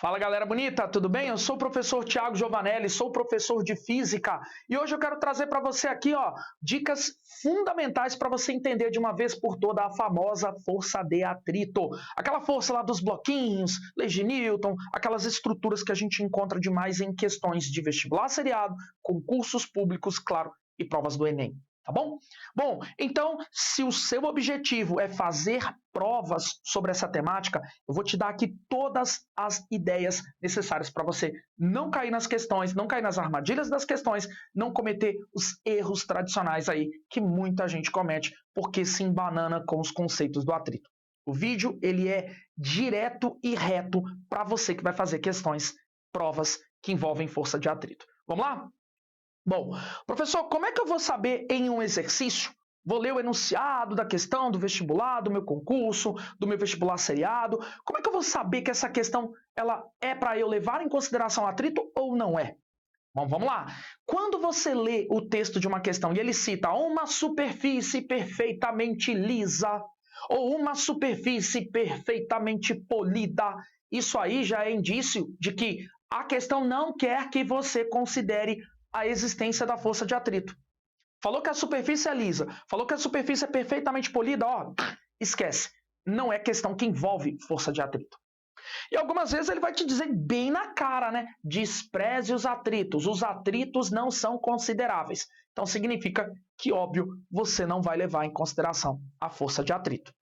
Fala galera bonita, tudo bem? Eu sou o professor Thiago Giovanelli, sou professor de Física e hoje eu quero trazer para você aqui dicas fundamentais para você entender de uma vez por toda a famosa força de atrito. Aquela força lá dos bloquinhos, leis de Newton, aquelas estruturas que a gente encontra demais em questões de vestibular seriado, concursos públicos, claro, e provas do Enem. Tá bom? Bom, então, se o seu objetivo é fazer provas sobre essa temática, eu vou te dar aqui todas as ideias necessárias para você não cair nas questões, não cair nas armadilhas das questões, não cometer os erros tradicionais aí que muita gente comete porque se embanana com os conceitos do atrito. O vídeo, ele é direto e reto para você que vai fazer questões, provas que envolvem força de atrito. Vamos lá? Bom, professor, como é que eu vou saber em um exercício? Vou ler o enunciado da questão do vestibular, do meu concurso, do meu vestibular seriado. Como é que eu vou saber que essa questão ela é para eu levar em consideração atrito ou não é? Bom, vamos lá. Quando você lê o texto de uma questão e ele cita uma superfície perfeitamente lisa ou uma superfície perfeitamente polida, isso aí já é indício de que a questão não quer que você considere a existência da força de atrito. Falou que a superfície é lisa, falou que a superfície é perfeitamente polida, esquece. Não é questão que envolve força de atrito. E algumas vezes ele vai te dizer bem na cara, né? Despreze os atritos não são consideráveis. Então significa que, óbvio, você não vai levar em consideração a força de atrito.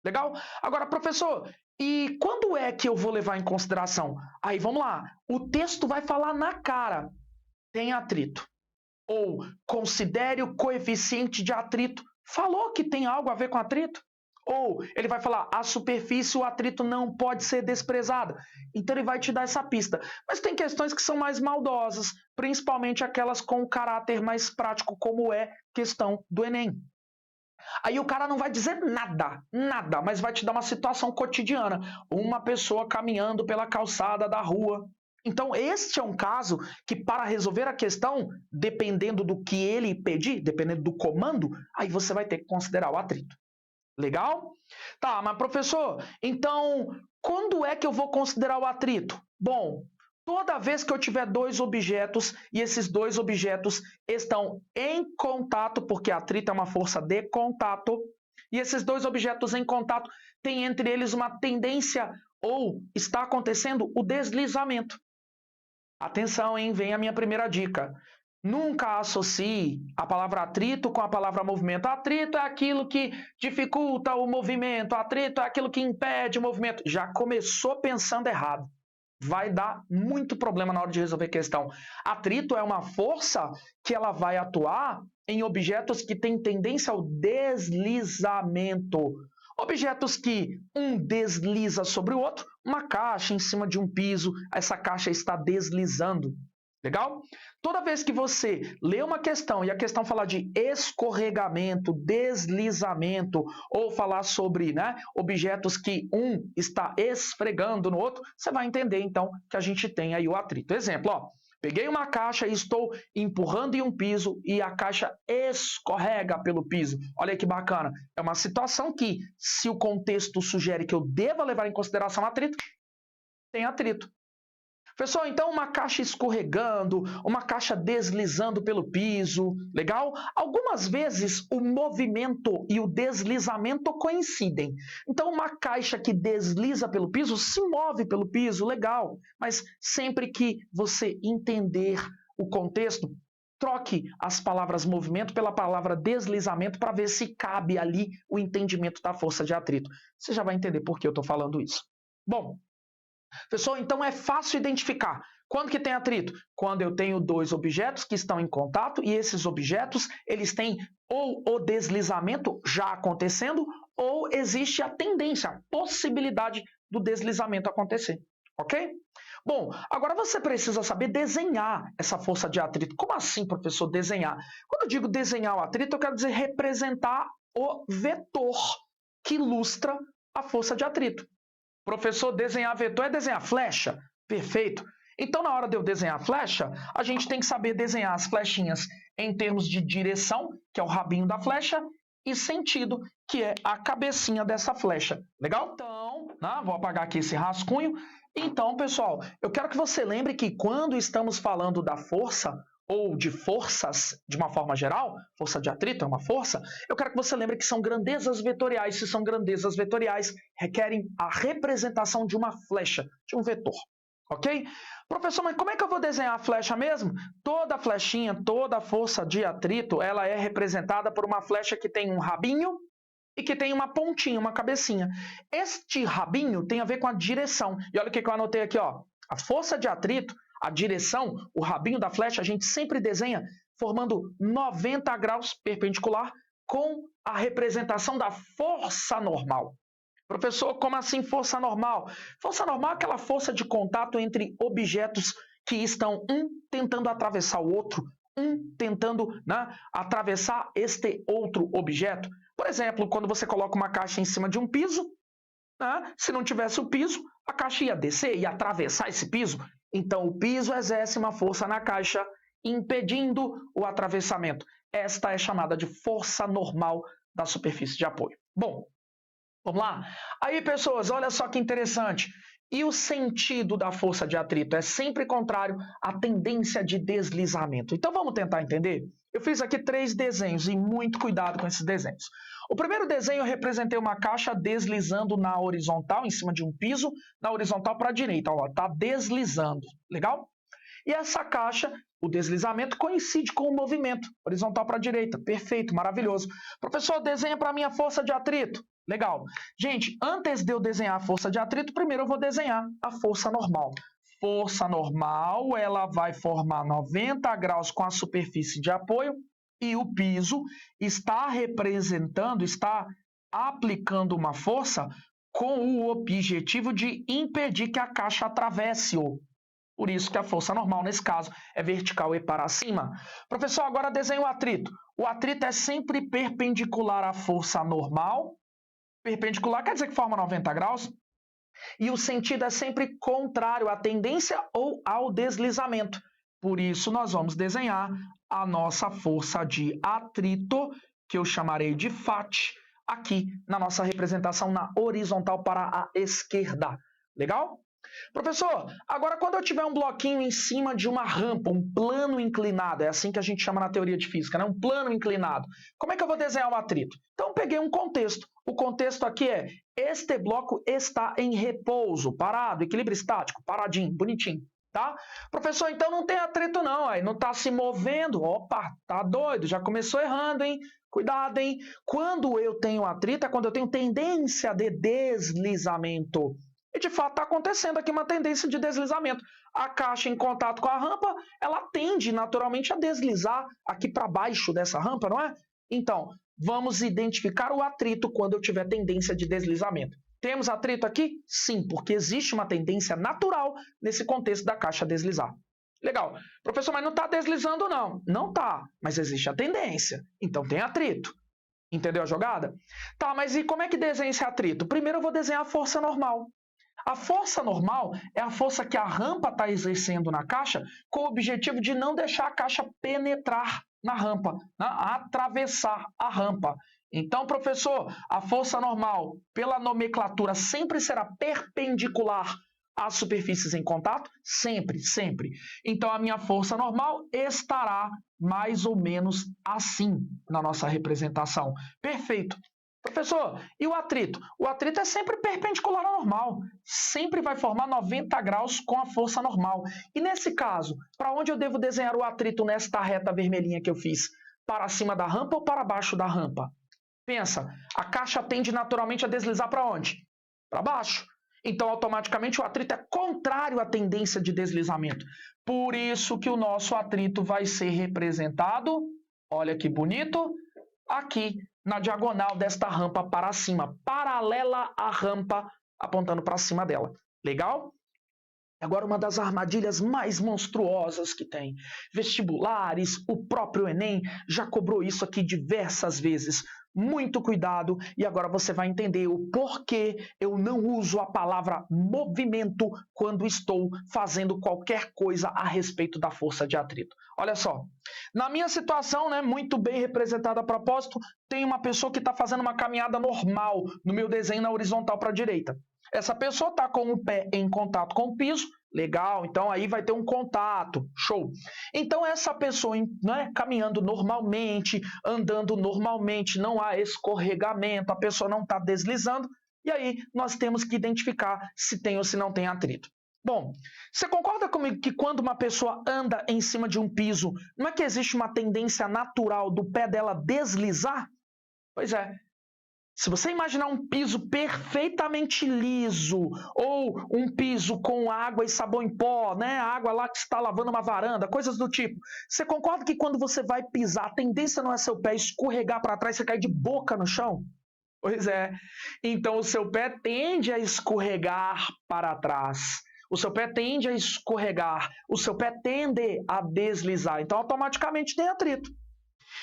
Legal? Agora, professor, e quando é que eu vou levar em consideração? Aí, vamos lá. O texto vai falar na cara. Tem atrito. Ou considere o coeficiente de atrito. Falou que tem algo a ver com atrito? Ou ele vai falar, a superfície, o atrito não pode ser desprezado. Então ele vai te dar essa pista. Mas tem questões que são mais maldosas, principalmente aquelas com caráter mais prático, como é questão do Enem. Aí o cara não vai dizer nada, mas vai te dar uma situação cotidiana. Uma pessoa caminhando pela calçada da rua. Então, este é um caso que, para resolver a questão, dependendo do que ele pedir, dependendo do comando, aí você vai ter que considerar o atrito. Legal? Tá, mas professor, então, quando é que eu vou considerar o atrito? Bom, toda vez que eu tiver dois objetos e esses dois objetos estão em contato, porque atrito é uma força de contato, e esses dois objetos em contato têm entre eles uma tendência ou está acontecendo o deslizamento. Atenção, hein? Vem a minha primeira dica. Nunca associe a palavra atrito com a palavra movimento. Atrito é aquilo que dificulta o movimento, atrito é aquilo que impede o movimento. Já começou pensando errado. Vai dar muito problema na hora de resolver a questão. Atrito é uma força que ela vai atuar em objetos que têm tendência ao deslizamento. Objetos que um desliza sobre o outro, uma caixa em cima de um piso, essa caixa está deslizando. Legal? Toda vez que você lê uma questão e a questão falar de escorregamento, deslizamento, ou falar sobre objetos que um está esfregando no outro, você vai entender então que a gente tem aí o atrito. Exemplo, peguei uma caixa e estou empurrando em um piso e a caixa escorrega pelo piso. Olha que bacana. É uma situação que, se o contexto sugere que eu deva levar em consideração atrito, tem atrito. Pessoal, então uma caixa escorregando, uma caixa deslizando pelo piso, legal? Algumas vezes o movimento e o deslizamento coincidem. Então uma caixa que desliza pelo piso se move pelo piso, legal. Mas sempre que você entender o contexto, troque as palavras movimento pela palavra deslizamento para ver se cabe ali o entendimento da força de atrito. Você já vai entender por que eu estou falando isso. Bom, pessoal, então é fácil identificar. Quando que tem atrito? Quando eu tenho dois objetos que estão em contato e esses objetos, eles têm ou o deslizamento já acontecendo ou existe a tendência, a possibilidade do deslizamento acontecer. Ok? Bom, agora você precisa saber desenhar essa força de atrito. Como assim, professor, desenhar? Quando eu digo desenhar o atrito, eu quero dizer representar o vetor que ilustra a força de atrito. Professor, desenhar vetor é desenhar flecha? Perfeito. Então, na hora de eu desenhar a flecha, a gente tem que saber desenhar as flechinhas em termos de direção, que é o rabinho da flecha, e sentido, que é a cabecinha dessa flecha. Legal? Então, vou apagar aqui esse rascunho. Então, pessoal, eu quero que você lembre que quando estamos falando da força, ou de forças de uma forma geral, força de atrito é uma força, eu quero que você lembre que são grandezas vetoriais. Se são grandezas vetoriais, requerem a representação de uma flecha, de um vetor. Ok? Professor, mas como é que eu vou desenhar a flecha mesmo? Toda flechinha, toda força de atrito, ela é representada por uma flecha que tem um rabinho e que tem uma pontinha, uma cabecinha. Este rabinho tem a ver com a direção. E olha o que eu anotei aqui, ó. A força de atrito, a direção, o rabinho da flecha, a gente sempre desenha formando 90 graus perpendicular com a representação da força normal. Professor, como assim força normal? Força normal é aquela força de contato entre objetos que estão um tentando atravessar o outro, um tentando, né, atravessar este outro objeto. Por exemplo, quando você coloca uma caixa em cima de um piso, né, se não tivesse o piso, a caixa ia descer, ia atravessar esse piso. Então, o piso exerce uma força na caixa, impedindo o atravessamento. Esta é chamada de força normal da superfície de apoio. Bom, vamos lá? Aí, pessoas, olha só que interessante. E o sentido da força de atrito é sempre contrário à tendência de deslizamento. Então, vamos tentar entender? Eu fiz aqui 3 desenhos e muito cuidado com esses desenhos. O primeiro desenho eu representei uma caixa deslizando na horizontal, em cima de um piso, na horizontal para a direita. Está deslizando. Legal? E essa caixa, o deslizamento coincide com o movimento, horizontal para a direita. Perfeito, maravilhoso. Professor, desenha para mim a força de atrito. Legal. Gente, antes de eu desenhar a força de atrito, primeiro eu vou desenhar a força normal. Força normal, ela vai formar 90 graus com a superfície de apoio e o piso está representando, está aplicando uma força com o objetivo de impedir que a caixa atravesse-o. Por isso que a força normal, nesse caso, é vertical e para cima. Professor, agora desenha o atrito. O atrito é sempre perpendicular à força normal. Perpendicular quer dizer que forma 90 graus. E o sentido é sempre contrário à tendência ou ao deslizamento. Por isso, nós vamos desenhar a nossa força de atrito, que eu chamarei de FAT, aqui na nossa representação na horizontal para a esquerda. Legal? Professor, agora quando eu tiver um bloquinho em cima de uma rampa, um plano inclinado, é assim que a gente chama na teoria de física, né? Um plano inclinado. Como é que eu vou desenhar o atrito? Então, eu peguei um contexto. O contexto aqui é: este bloco está em repouso, parado, equilíbrio estático, paradinho, bonitinho. Tá? Professor, então não tem atrito não, aí não está se movendo. Opa, tá doido, já começou errando, hein? Cuidado, hein? Quando eu tenho atrito é quando eu tenho tendência de deslizamento. E de fato está acontecendo aqui uma tendência de deslizamento. A caixa em contato com a rampa, ela tende naturalmente a deslizar aqui para baixo dessa rampa, não é? Então, vamos identificar o atrito quando eu tiver tendência de deslizamento. Temos atrito aqui? Sim, porque existe uma tendência natural nesse contexto da caixa deslizar. Legal. Professor, mas não está deslizando não. Não está, mas existe a tendência. Então tem atrito. Entendeu a jogada? Tá, mas e como é que desenha esse atrito? Primeiro eu vou desenhar a força normal. A força normal é a força que a rampa está exercendo na caixa com o objetivo de não deixar a caixa penetrar na rampa, né? Atravessar a rampa. Então, professor, a força normal, pela nomenclatura, sempre será perpendicular às superfícies em contato? Sempre, sempre. Então, a minha força normal estará mais ou menos assim na nossa representação. Perfeito. Professor, e o atrito? O atrito é sempre perpendicular ao normal, sempre vai formar 90 graus com a força normal. E nesse caso, para onde eu devo desenhar o atrito nesta reta vermelhinha que eu fiz? Para cima da rampa ou para baixo da rampa? Pensa, a caixa tende naturalmente a deslizar para onde? Para baixo. Então, automaticamente, o atrito é contrário à tendência de deslizamento. Por isso que o nosso atrito vai ser representado, olha que bonito, aqui na diagonal desta rampa para cima, paralela à rampa, apontando para cima dela. Legal? Agora, uma das armadilhas mais monstruosas que tem. Vestibulares, o próprio Enem já cobrou isso aqui diversas vezes. Muito cuidado, e agora você vai entender o porquê eu não uso a palavra movimento quando estou fazendo qualquer coisa a respeito da força de atrito. Olha só, na minha situação, né, muito bem representada a propósito, tem uma pessoa que está fazendo uma caminhada normal no meu desenho na horizontal para a direita. Essa pessoa está com o pé em contato com o piso, legal, então aí vai ter um contato, show. Então essa pessoa, né, caminhando normalmente, andando normalmente, não há escorregamento, a pessoa não está deslizando, e aí nós temos que identificar se tem ou se não tem atrito. Bom, você concorda comigo que quando uma pessoa anda em cima de um piso, não é que existe uma tendência natural do pé dela deslizar? Pois é, se você imaginar um piso perfeitamente liso, ou um piso com água e sabão em pó, né? A água lá que está lavando uma varanda, coisas do tipo. Você concorda que quando você vai pisar, a tendência não é seu pé escorregar para trás e você cair de boca no chão? Pois é. Então o seu pé tende a escorregar para trás. O seu pé tende a escorregar. O seu pé tende a deslizar. Então automaticamente tem atrito.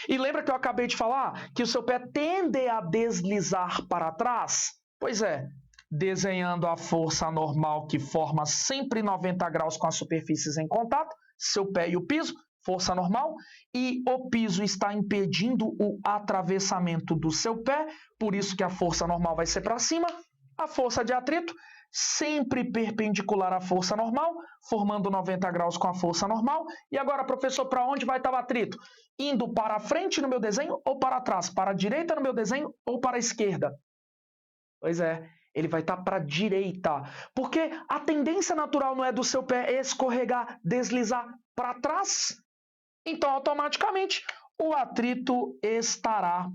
E lembra que eu acabei de falar que o seu pé tende a deslizar para trás? Pois é, desenhando a força normal que forma sempre 90 graus com as superfícies em contato, seu pé e o piso, força normal, e o piso está impedindo o atravessamento do seu pé, por isso que a força normal vai ser para cima, a força de atrito sempre perpendicular à força normal, formando 90 graus com a força normal. E agora, professor, para onde vai estar o atrito? Indo para a frente no meu desenho ou para trás? Para a direita no meu desenho ou para a esquerda? Pois é, ele vai estar para a direita. Porque a tendência natural não é do seu pé escorregar, deslizar para trás? Então, automaticamente, o atrito estará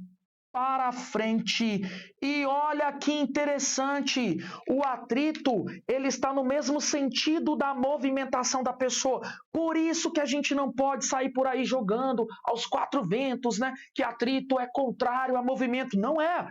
para frente. E olha que interessante, o atrito, ele está no mesmo sentido da movimentação da pessoa. Por isso que a gente não pode sair por aí jogando aos quatro ventos, né? Que atrito é contrário a movimento. Não é.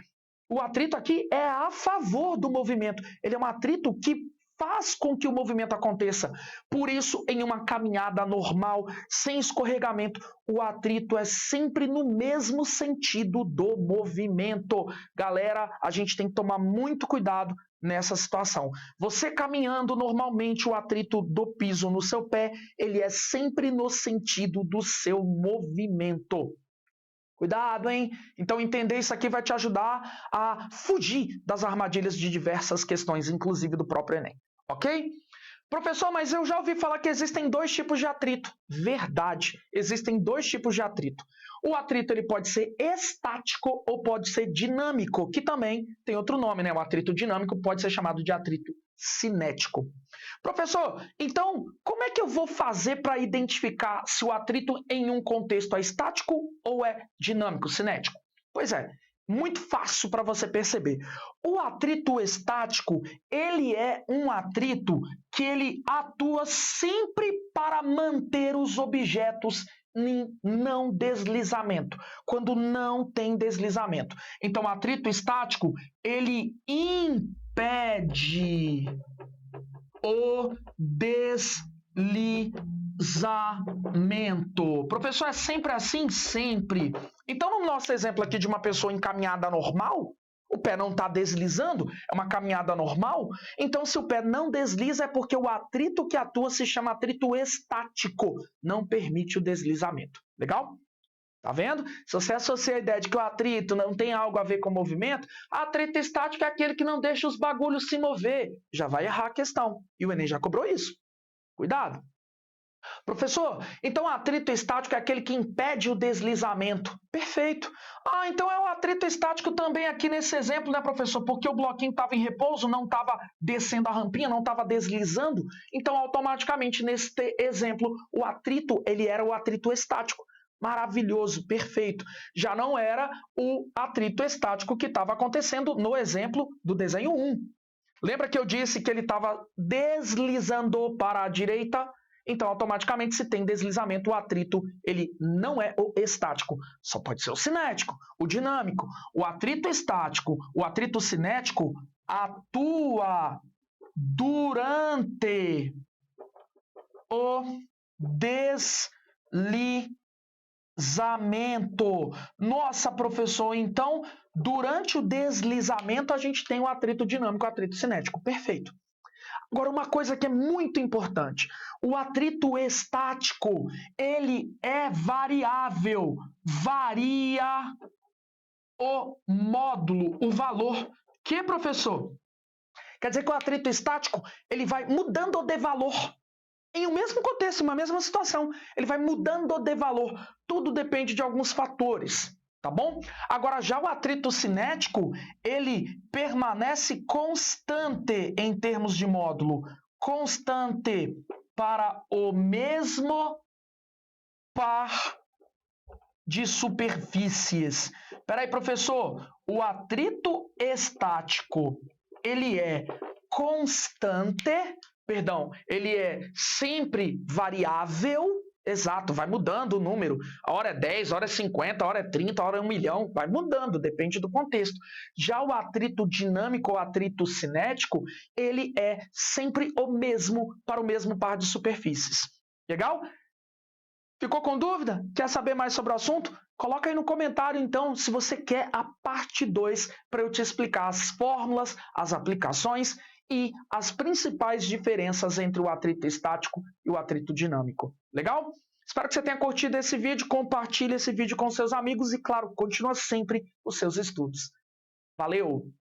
O atrito aqui é a favor do movimento. Ele é um atrito que faz com que o movimento aconteça. Por isso, em uma caminhada normal, sem escorregamento, o atrito é sempre no mesmo sentido do movimento. Galera, a gente tem que tomar muito cuidado nessa situação. Você caminhando normalmente, o atrito do piso no seu pé, ele é sempre no sentido do seu movimento. Cuidado, hein? Então, entender isso aqui vai te ajudar a fugir das armadilhas de diversas questões, inclusive do próprio Enem. Ok? Professor, mas eu já ouvi falar que existem dois tipos de atrito. Verdade, existem dois tipos de atrito. O atrito ele pode ser estático ou pode ser dinâmico, que também tem outro nome, né? O atrito dinâmico pode ser chamado de atrito cinético. Professor, então como é que eu vou fazer para identificar se o atrito em um contexto é estático ou é dinâmico, cinético? Pois é, muito fácil para você perceber. O atrito estático, ele é um atrito que ele atua sempre para manter os objetos em não deslizamento, quando não tem deslizamento. Então, o atrito estático, ele impede o deslizamento. Professor, é sempre assim? Sempre. Então, no nosso exemplo aqui de uma pessoa em caminhada normal, o pé não está deslizando, é uma caminhada normal. Então, se o pé não desliza, é porque o atrito que atua se chama atrito estático, não permite o deslizamento. Legal? Tá vendo? Se você associa a ideia de que o atrito não tem algo a ver com o movimento, atrito estático é aquele que não deixa os bagulhos se mover. Já vai errar a questão. E o Enem já cobrou isso. Cuidado. Professor, então o atrito estático é aquele que impede o deslizamento. Perfeito. Ah, então é o atrito estático também aqui nesse exemplo, né, professor? Porque o bloquinho estava em repouso, não estava descendo a rampinha, não estava deslizando. Então, automaticamente, nesse exemplo, o atrito, ele era o atrito estático. Maravilhoso, perfeito. Já não era o atrito estático que estava acontecendo no exemplo do desenho 1. Lembra que eu disse que ele estava deslizando para a direita? Então, automaticamente, se tem deslizamento, o atrito ele não é o estático, só pode ser o cinético, o dinâmico. O atrito estático, o atrito cinético atua durante o deslizamento. Nossa, professor, então, durante o deslizamento, a gente tem o atrito dinâmico, o atrito cinético. Perfeito. Agora, uma coisa que é muito importante. O atrito estático, ele é variável. Varia o módulo, o valor. Que, professor? Quer dizer que o atrito estático ele vai mudando de valor. Em um mesmo contexto, uma mesma situação, ele vai mudando de valor. Tudo depende de alguns fatores, tá bom? Agora, já o atrito cinético, ele permanece constante em termos de módulo. Constante para o mesmo par de superfícies. Peraí, professor, o atrito estático, ele é constante, ele é sempre variável, exato, vai mudando o número. A hora é 10, a hora é 50, a hora é 30, a hora é 1 milhão, vai mudando, depende do contexto. Já o atrito dinâmico ou atrito cinético, ele é sempre o mesmo para o mesmo par de superfícies. Legal? Ficou com dúvida? Quer saber mais sobre o assunto? Coloca aí no comentário, então, se você quer a parte 2 para eu te explicar as fórmulas, as aplicações e as principais diferenças entre o atrito estático e o atrito dinâmico. Legal? Espero que você tenha curtido esse vídeo, compartilhe esse vídeo com seus amigos e, claro, continua sempre os seus estudos. Valeu!